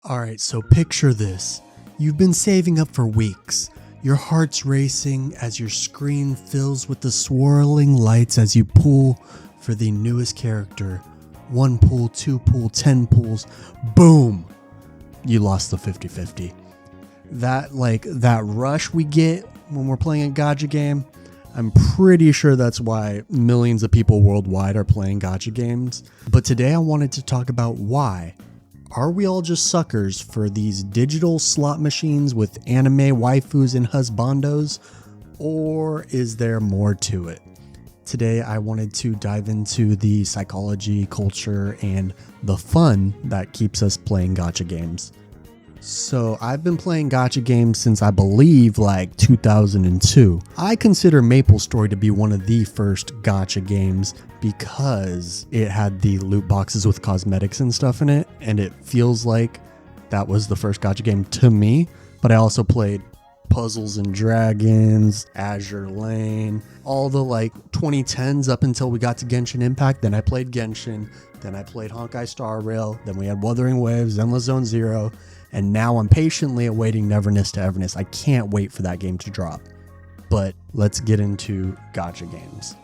Alright, so picture this. You've been saving up for weeks. Your heart's racing as your screen fills with the swirling lights as you pull for the newest character. 1 pull, 2 pull, 10 pulls. Boom! You lost the 50-50. That rush we get when we're playing a gacha game, I'm pretty sure that's why millions of people worldwide are playing gacha games. But today I wanted to talk about why. Are we all just suckers for these digital slot machines with anime waifus and husbandos? Or is there more to it? Today I wanted to dive into the psychology, culture, and the fun that keeps us playing gacha games. So I've been playing gacha games since I believe like 2002. I consider MapleStory to be one of the first gacha games because it had the loot boxes with cosmetics and stuff in it, and it feels like that was the first gacha game to me. But I also played Puzzles and Dragons, Azure Lane, all the 2010s up until we got to Genshin Impact. Then I played Genshin, then I played Honkai Star Rail, then we had Wuthering Waves, Zenless Zone Zero, and now I'm patiently awaiting Neverness to Everness. I can't wait for that game to drop. But let's get into gacha games.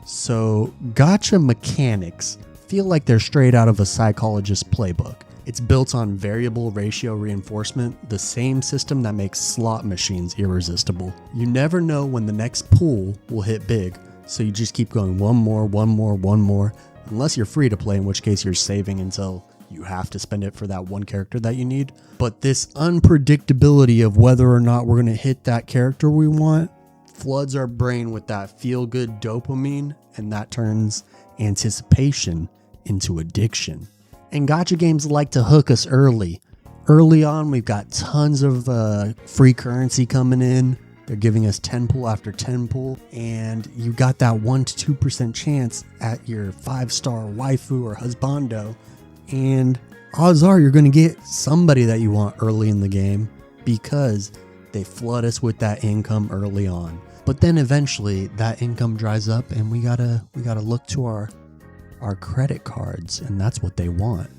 So gacha mechanics feel like they're straight out of a psychologist's playbook. It's built on variable ratio reinforcement, the same system that makes slot machines irresistible. You never know when the next pull will hit big, so you just keep going one more, unless you're free to play, in which case you're saving until you have to spend it for that one character that you need. But this unpredictability of whether or not we're going to hit that character we want floods our brain with that feel-good dopamine, and that turns anticipation into addiction. And gacha games like to hook us early. Early on, we've got tons of free currency coming in. They're giving us 10 pull after 10 pull, and you got that 1 to 2% chance at your 5-star waifu or husbando. And odds are you're going to get somebody that you want early in the game because they flood us with that income early on. But then eventually that income dries up, and we gotta look to our credit cards, and that's what they want.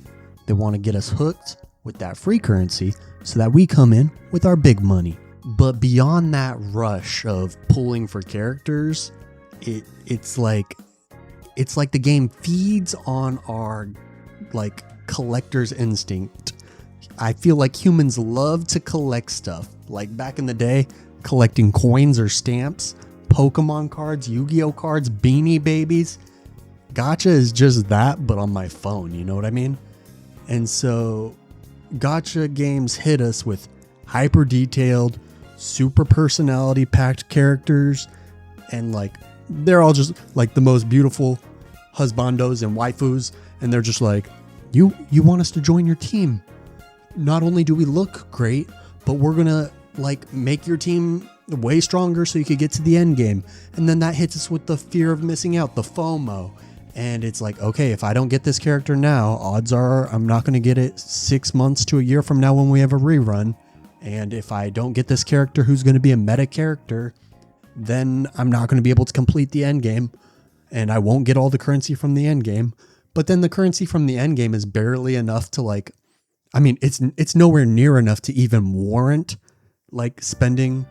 They want to get us hooked with that free currency so that we come in with our big money. But beyond that rush of pulling for characters, it's like the game feeds on our collector's instinct. I feel like humans love to collect stuff. Like back in the day, collecting coins or stamps, Pokemon cards, Yu-Gi-Oh cards, Beanie Babies. Gacha is just that, but on my phone, you know what I mean? And so gacha games hit us with hyper detailed, super personality packed characters, and they're all just the most beautiful husbandos and waifus, and they're just you want us to join your team. Not only do we look great, but we're gonna make your team way stronger so you could get to the end game. And then that hits us with the fear of missing out, the FOMO. And it's okay, if I don't get this character now, odds are I'm not going to get it 6 months to a year from now when we have a rerun. And if I don't get this character who's going to be a meta character, then I'm not going to be able to complete the end game, and I won't get all the currency from the end game. But then the currency from the end game is barely enough to it's nowhere near enough to even warrant spending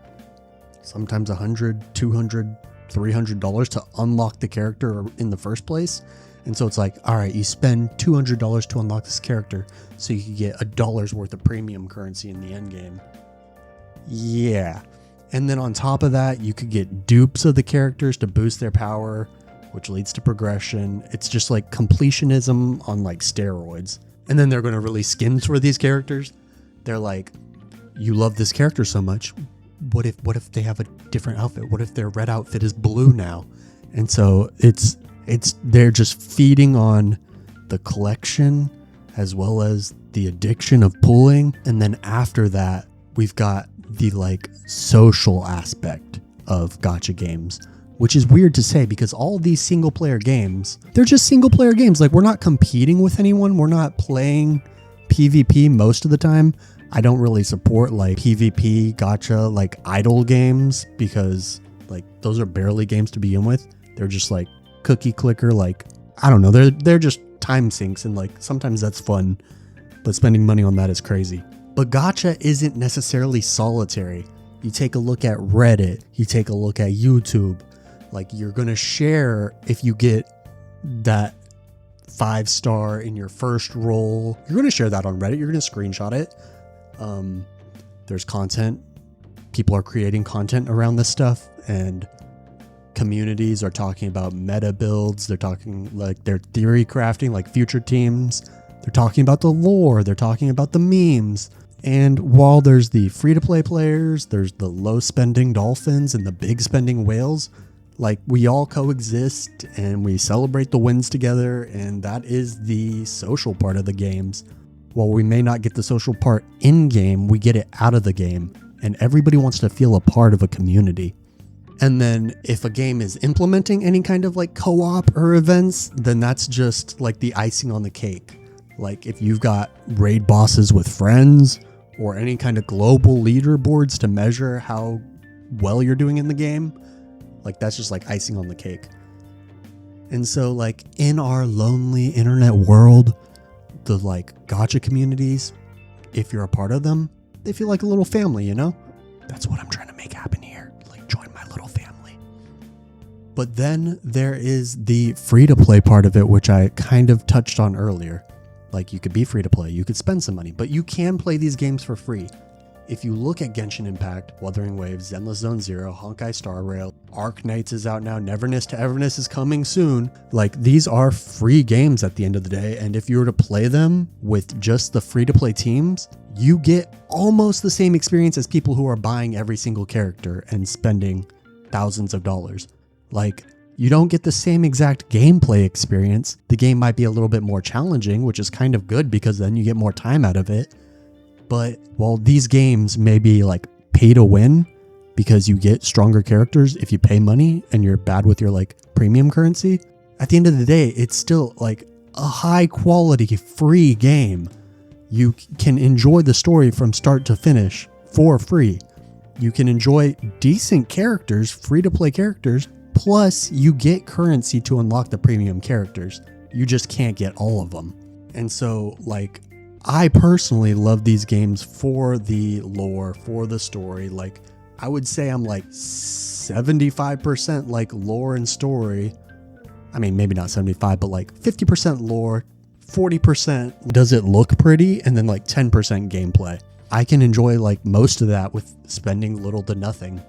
sometimes $100, $200, $300 to unlock the character in the first place. And so it's all right, you spend $200 to unlock this character so you can get $1 worth of premium currency in the end game. Yeah. And then on top of that, you could get dupes of the characters to boost their power, which leads to progression. It's just completionism on steroids. And then they're going to release skins for these characters. They're you love this character so much. What if they have a different outfit? What if their red outfit is blue now? And so they're just feeding on the collection as well as the addiction of pulling. And then after that, we've got the social aspect of gacha games, which is weird to say because all these single player games, they're just single player games. We're not competing with anyone. We're not playing PvP most of the time. I don't really support PvP gacha idle games because those are barely games to begin with. They're just cookie clicker, I don't know, they're just time sinks, and sometimes that's fun. but spending money on that is crazy. But gacha isn't necessarily solitary. You take a look at Reddit, you take a look at YouTube, like you're going to share if you get that 5-star in your first roll. You're going to share that on Reddit. You're going to screenshot it. There's content. People are creating content around this stuff, and communities are talking about meta builds. They're talking like they're theory crafting, like future teams. They're talking about the lore. They're talking about the memes. And while there's the free-to-play players, there's the low-spending dolphins and the big-spending whales. Like, we all coexist and we celebrate the wins together, and that is the social part of the games. While we may not get the social part in-game, we get it out of the game, and everybody wants to feel a part of a community. And then if a game is implementing any kind of like co-op or events, then that's just like the icing on the cake. Like if you've got raid bosses with friends or any kind of global leaderboards to measure how well you're doing in the game, like that's just like icing on the cake. And so like in our lonely internet world, the like gacha communities, if you're a part of them, they feel like a little family, you know? That's what I'm trying to make happen here. Like join my little family. But then there is the free to play part of it, which I kind of touched on earlier. Like you could be free to play, you could spend some money, but you can play these games for free. If you look at Genshin Impact, Wuthering Waves, Zenless Zone Zero, Honkai Star Rail, Arc Knights is out now, Neverness to Everness is coming soon. Like these are free games at the end of the day. And if you were to play them with just the free to play teams, you get almost the same experience as people who are buying every single character and spending thousands of dollars. Like you don't get the same exact gameplay experience. The game might be a little bit more challenging, which is kind of good because then you get more time out of it. But while these games may be like pay to win because you get stronger characters if you pay money and you're bad with your like premium currency, at the end of the day, it's still like a high quality free game. You can enjoy the story from start to finish for free. You can enjoy decent characters, free to play characters, plus you get currency to unlock the premium characters. You just can't get all of them. And so like, I personally love these games for the lore, for the story. Like, I would say I'm like 75% like lore and story. I mean, maybe not 75, but like 50% lore, 40% does it look pretty, and then like 10% gameplay. I can enjoy like most of that with spending little to nothing.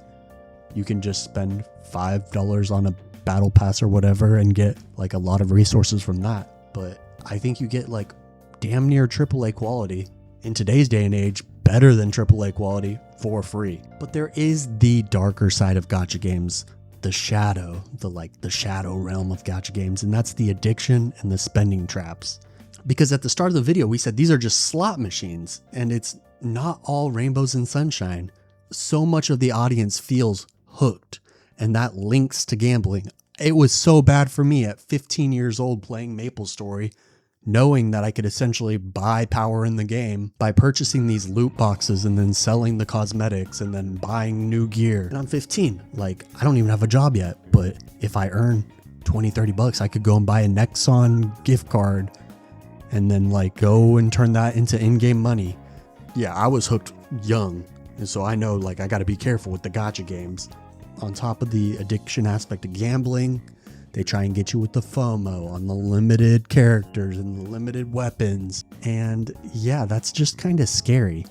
You can just spend $5 on a battle pass or whatever and get like a lot of resources from that. But I think you get like damn near AAA quality in today's day and age, better than AAA quality for free. But there is the darker side of gacha games, the shadow realm of gacha games, and that's the addiction and the spending traps. Because at the start of the video, we said these are just slot machines, and it's not all rainbows and sunshine. So much of the audience feels hooked, and that links to gambling. It was so bad for me at 15 years old playing MapleStory, knowing that I could essentially buy power in the game by purchasing these loot boxes and then selling the cosmetics and then buying new gear. And I'm 15. Like, I don't even have a job yet, but if I earn 20, 30 bucks, I could go and buy a Nexon gift card and then like go and turn that into in-game money. Yeah, I was hooked young. And so I know like I got to be careful with the gacha games. On top of the addiction aspect of gambling, they try and get you with the FOMO on the limited characters and the limited weapons. And yeah, that's just kind of scary.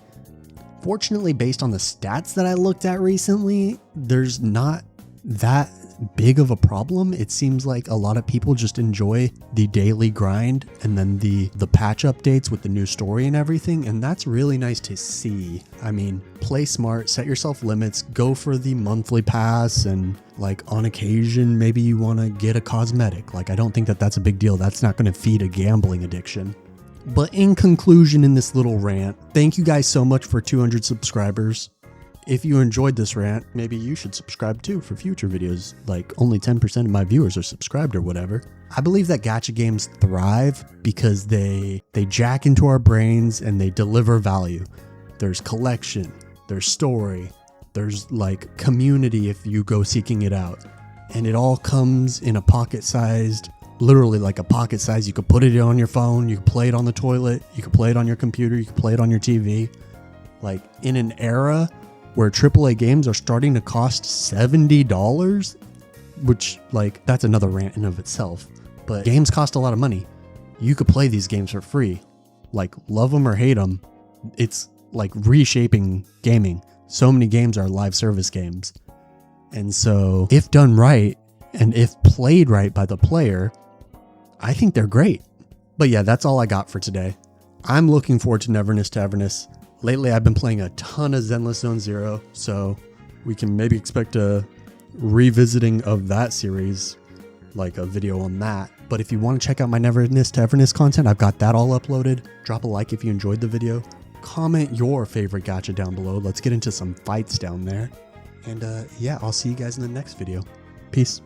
Fortunately, based on the stats that I looked at recently, there's not that big of a problem. It seems like a lot of people just enjoy the daily grind and then the patch updates with the new story and everything. And that's really nice to see. I mean, play smart, set yourself limits, go for the monthly pass, and like on occasion, maybe you want to get a cosmetic. Like, I don't think that that's a big deal. That's not going to feed a gambling addiction. But in conclusion, in this little rant, thank you guys so much for 200 subscribers. If you enjoyed this rant, maybe you should subscribe too for future videos. Like only 10% of my viewers are subscribed or whatever. I believe that gacha games thrive because they jack into our brains and they deliver value. There's collection, there's story, there's like community if you go seeking it out. And it all comes in a pocket-sized literally like a pocket size. You could put it on your phone, you could play it on the toilet, you could play it on your computer, you could play it on your TV. Like in an era where AAA games are starting to cost $70, which like that's another rant in of itself, but games cost a lot of money. You could play these games for free. Like love them or hate them, it's like reshaping gaming. So many games are live service games. And so if done right and if played right by the player, I think they're great. But yeah, that's all I got for today. I'm looking forward to Neverness to Everness. Lately, I've been playing a ton of Zenless Zone Zero, so we can maybe expect a revisiting of that series, like a video on that. But if you want to check out my Neverness to Everness content, I've got that all uploaded. Drop a like if you enjoyed the video. Comment your favorite gacha down below. Let's get into some fights down there. And yeah, I'll see you guys in the next video. Peace.